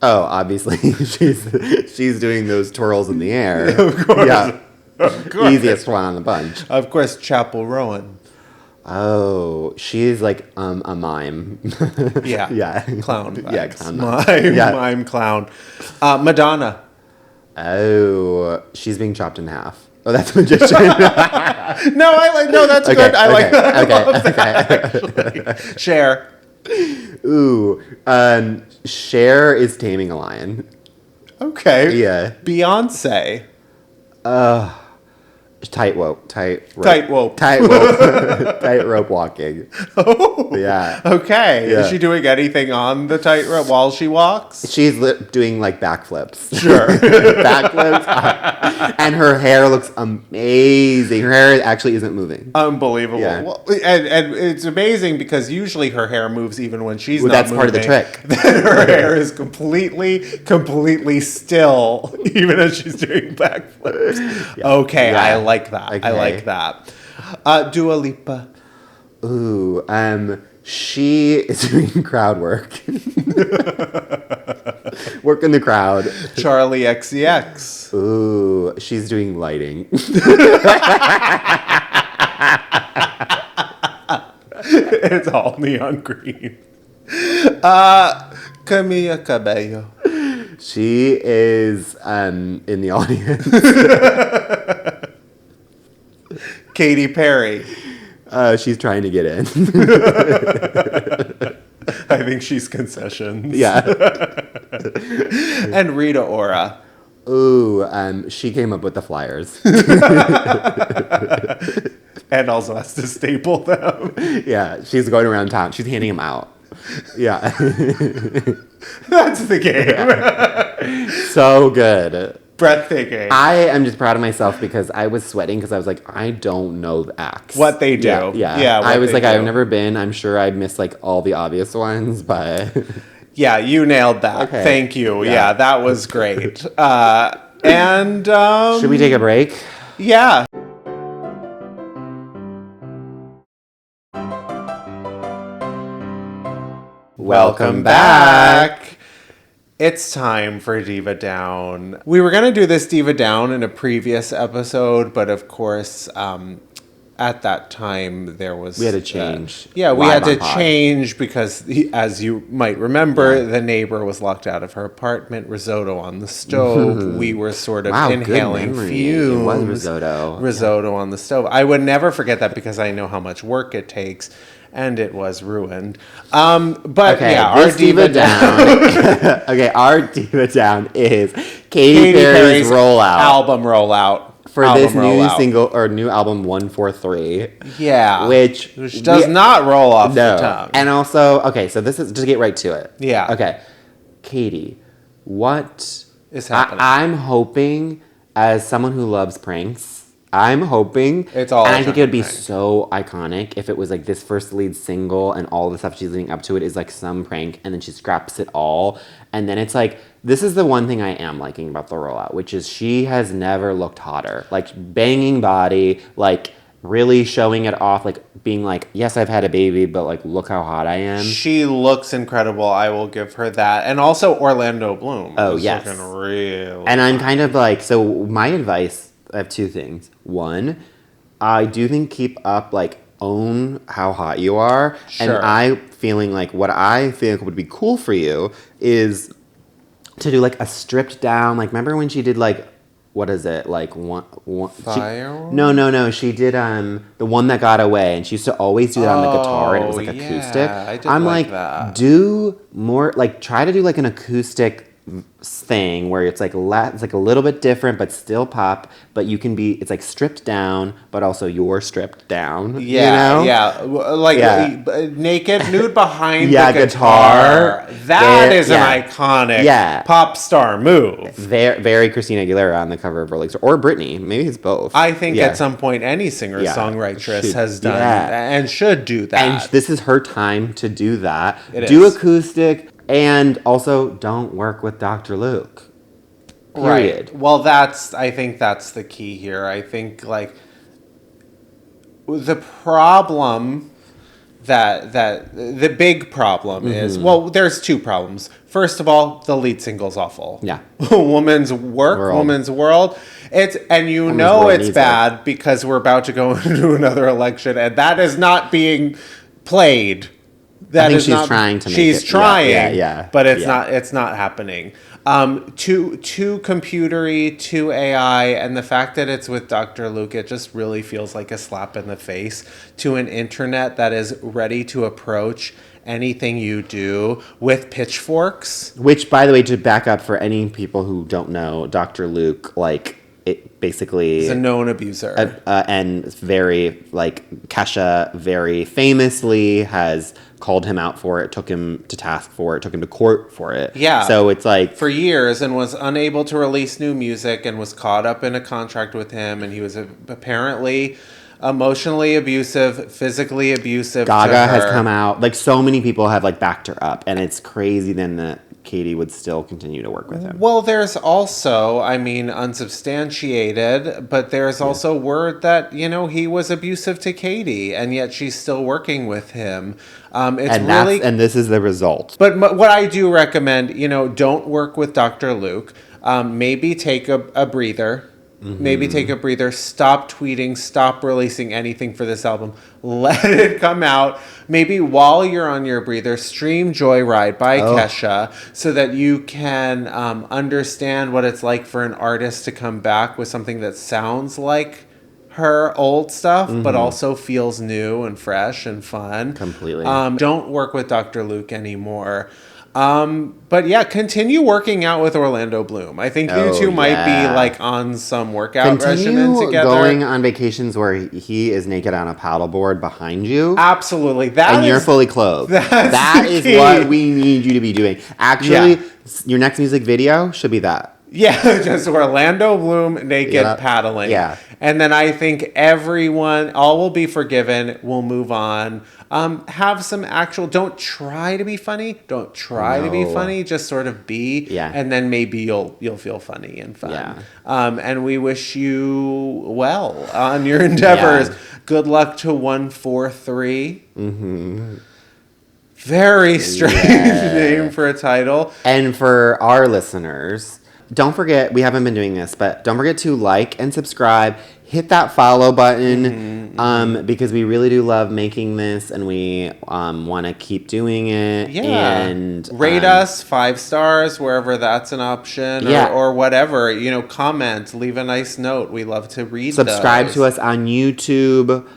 Speaker 1: Oh, obviously she's doing those twirls in the air.
Speaker 2: Of course.
Speaker 1: Yeah.
Speaker 2: Of course.
Speaker 1: Easiest one on the bunch.
Speaker 2: Of course, Chapel Rowan.
Speaker 1: Oh, she's like a mime.
Speaker 2: Yeah.
Speaker 1: Yeah.
Speaker 2: Clown vibes.
Speaker 1: Yeah, clown
Speaker 2: Mime clown. Madonna.
Speaker 1: Oh, she's being chopped in half. Oh, that's magician.
Speaker 2: No, that's good. I like that.
Speaker 1: Okay.
Speaker 2: I love that, actually. Cher.
Speaker 1: Ooh, Cher is taming a lion.
Speaker 2: Okay.
Speaker 1: Yeah.
Speaker 2: Beyonce.
Speaker 1: Tightrope walking.
Speaker 2: Oh.
Speaker 1: Yeah.
Speaker 2: Okay.
Speaker 1: Yeah.
Speaker 2: Is she doing anything on the tightrope while she walks?
Speaker 1: She's doing like backflips.
Speaker 2: Sure.
Speaker 1: Backflips. And her hair looks amazing. Her hair actually isn't moving.
Speaker 2: Unbelievable.
Speaker 1: Yeah.
Speaker 2: Well, and it's amazing because usually her hair moves even when she's not
Speaker 1: that's
Speaker 2: moving.
Speaker 1: part of the trick.
Speaker 2: Then her hair is completely still even as she's doing backflips. Yeah. Okay, yeah. I like that. Okay. I like that. Dua Lipa.
Speaker 1: Ooh, she is doing crowd work. Work in the crowd.
Speaker 2: Charlie XCX.
Speaker 1: Ooh, she's doing lighting.
Speaker 2: It's all neon green. Camila Cabello.
Speaker 1: She is in the audience.
Speaker 2: Katy Perry.
Speaker 1: She's trying to get in.
Speaker 2: I think she's concessions.
Speaker 1: Yeah.
Speaker 2: And Rita Ora.
Speaker 1: Ooh, she came up with the flyers.
Speaker 2: And also has to staple them.
Speaker 1: Yeah, she's going around town. She's handing them out. Yeah.
Speaker 2: That's the game.
Speaker 1: Yeah. So good.
Speaker 2: Breathtaking.
Speaker 1: I am just proud of myself because I was sweating because I was like, I don't know the acts.
Speaker 2: What they do.
Speaker 1: Yeah. I was like, I've never been. I'm sure I missed like all the obvious ones, but...
Speaker 2: Yeah, you nailed that.
Speaker 1: Okay.
Speaker 2: Thank you. Yeah, that was great. And...
Speaker 1: Should we take a break?
Speaker 2: Yeah. Welcome back. It's time for Diva Down. We were going to do this Diva Down in a previous episode, but of course, at that time there was
Speaker 1: we had to change.
Speaker 2: We had to change because, as you might remember, the neighbor was locked out of her apartment. Risotto on the stove. We were sort of inhaling fumes.
Speaker 1: It was risotto
Speaker 2: on the stove. I would never forget that because I know how much work it takes. And it was ruined. Our diva down.
Speaker 1: Okay, our diva down is Katy Perry's rollout.
Speaker 2: Album rollout.
Speaker 1: For this new single or new album 143.
Speaker 2: Yeah.
Speaker 1: Which
Speaker 2: does not roll off the tongue.
Speaker 1: And also, okay, so this is, just get right to it.
Speaker 2: Yeah.
Speaker 1: Okay. Katy, what
Speaker 2: is happening?
Speaker 1: I'm hoping, as someone who loves pranks, I'm hoping,
Speaker 2: it's all.
Speaker 1: And I think it would be so iconic if it was like this first lead single and all the stuff she's leading up to it is like some prank, and then she scraps it all, and then it's like, this is the one thing I am liking about the rollout, which is she has never looked hotter. Like banging body, like really showing it off, like being like, yes, I've had a baby, but like look how hot I am.
Speaker 2: She looks incredible. I will give her that, and also Orlando Bloom.
Speaker 1: Oh yes,
Speaker 2: looking real.
Speaker 1: And I'm kind of like, so my advice. I have two things. One, I do think keep up, like, own how hot you are.
Speaker 2: Sure.
Speaker 1: And I feeling like what I think would be cool for you is to do, like, a stripped down, like, remember when she did, like, what is it? Like,
Speaker 2: Fire?
Speaker 1: No. She did the one that got away, and she used to always do that on the guitar, and it was, like, acoustic.
Speaker 2: I did like that.
Speaker 1: Do more, like, try to do, like, an acoustic thing where it's like it's like a little bit different but still pop, but you can be, it's like stripped down but also you're stripped down,
Speaker 2: naked, nude behind the guitar. That is an iconic pop star move.
Speaker 1: Very Christina Aguilera on the cover of Rolling Stone, or Britney, maybe it's both.
Speaker 2: I think at some point any singer-songwriter has done and should do that,
Speaker 1: and this is her time to do that. Do acoustic. And also, don't work with Dr. Luke. Period.
Speaker 2: Right. Well, I think that's the key here. I think, like, the problem the big problem is, well, there's two problems. First of all, the lead single's awful.
Speaker 1: Yeah.
Speaker 2: Woman's World. It's bad because we're about to go into another election, and that is not being played.
Speaker 1: I think she's trying to make it.
Speaker 2: She's trying, but it's
Speaker 1: not.
Speaker 2: It's not happening. Too computery, too AI, and the fact that it's with Dr. Luke, it just really feels like a slap in the face to an internet that is ready to approach anything you do with pitchforks.
Speaker 1: Which, by the way, to back up for any people who don't know, Dr. Luke, like, it basically
Speaker 2: is a known abuser,
Speaker 1: and very, like, Kesha very famously has called him out for it, took him to task for it, took him to court for it.
Speaker 2: Yeah.
Speaker 1: So it's like,
Speaker 2: for years, and was unable to release new music, and was caught up in a contract with him, and he was apparently emotionally abusive, physically abusive.
Speaker 1: Gaga has come out, like, so many people have, like, backed her up, and it's crazy then that Katy would still continue to work with him.
Speaker 2: Well, there's also, I mean, unsubstantiated, but there's also word that, he was abusive to Katy, and yet she's still working with him. And
Speaker 1: this is the result.
Speaker 2: But what I do recommend, don't work with Dr. Luke. Maybe take a breather. Mm-hmm. Maybe take a breather. Stop tweeting. Stop releasing anything for this album. Let it come out. Maybe while you're on your breather, stream Joyride by Kesha so that you can understand what it's like for an artist to come back with something that sounds like her old stuff, but also feels new and fresh and fun.
Speaker 1: Completely.
Speaker 2: Don't work with Dr. Luke anymore. But yeah, continue working out with Orlando Bloom. I think you two might be like on some workout regimen together.
Speaker 1: Going on vacations where he is naked on a paddleboard behind you.
Speaker 2: Absolutely.
Speaker 1: You're fully clothed. That is what we need you to be doing. Actually, your next music video should be that.
Speaker 2: Yeah, just Orlando Bloom naked paddling.
Speaker 1: Yeah.
Speaker 2: And then I think all will be forgiven. We'll move on. Have some don't try to be funny. Don't try to be funny. Just sort of be.
Speaker 1: Yeah.
Speaker 2: And then maybe you'll feel funny and fun.
Speaker 1: Yeah.
Speaker 2: And we wish you well on your endeavors. Yeah. Good luck to 143. Mm-hmm. Very strange name for a title.
Speaker 1: And for our listeners, don't forget, we haven't been doing this, but don't forget to like and subscribe. Hit that follow button because we really do love making this and we want to keep doing it.
Speaker 2: Yeah.
Speaker 1: And
Speaker 2: rate us 5 stars wherever that's an option or whatever. You know, comment, leave a nice note. We love to read
Speaker 1: subscribe to us on YouTube,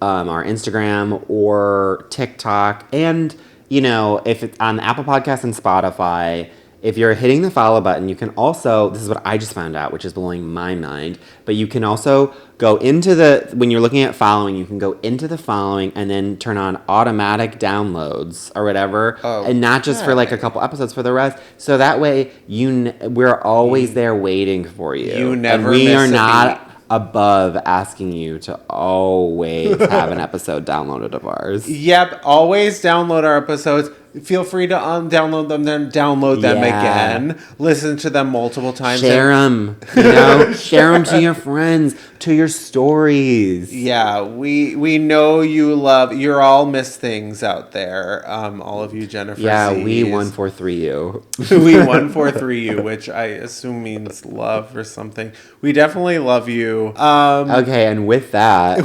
Speaker 1: our Instagram, or TikTok. And, you know, if it's on Apple Podcasts and Spotify, if you're hitting the follow button, you can also, this is what I just found out, which is blowing my mind, but you can also go into when you're looking at following, you can go into the following and then turn on automatic downloads or whatever. Oh, and not just for like a couple episodes, for the rest. So that way, we're always there waiting for you.
Speaker 2: You never
Speaker 1: and we
Speaker 2: miss
Speaker 1: are
Speaker 2: a
Speaker 1: not
Speaker 2: beat.
Speaker 1: Above asking you to always have an episode downloaded of ours.
Speaker 2: Yep, always download our episodes. Feel free to download them, then download them again. Listen to them multiple times.
Speaker 1: Share them. You know, share them to your friends, to your stories.
Speaker 2: Yeah, we know you're all miss things out there. All of you, Gennifer Zs.
Speaker 1: Yeah, we 143 you.
Speaker 2: We 143 you, which I assume means love or something. We definitely love you.
Speaker 1: Okay, and with that,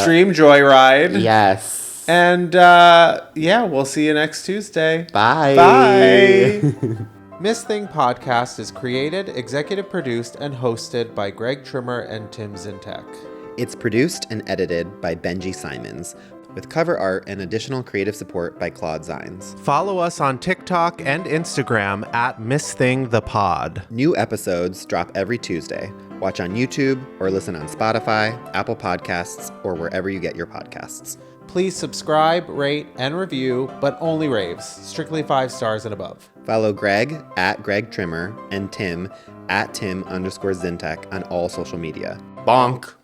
Speaker 2: stream Joyride.
Speaker 1: Yes.
Speaker 2: And, we'll see you next Tuesday.
Speaker 1: Bye.
Speaker 2: Bye. Miss Thing Podcast is created, executive produced, and hosted by Greg Trimmer and Tim Zintek.
Speaker 1: It's produced and edited by Benji Simons, with cover art and additional creative support by Claude Zines.
Speaker 2: Follow us on TikTok and Instagram at Miss Thing the Pod.
Speaker 1: New episodes drop every Tuesday. Watch on YouTube or listen on Spotify, Apple Podcasts, or wherever you get your podcasts.
Speaker 2: Please subscribe, rate, and review, but only raves. Strictly 5 stars and above.
Speaker 1: Follow Greg at Greg Trimmer and Tim at Tim_Zintek on all social media. BONK!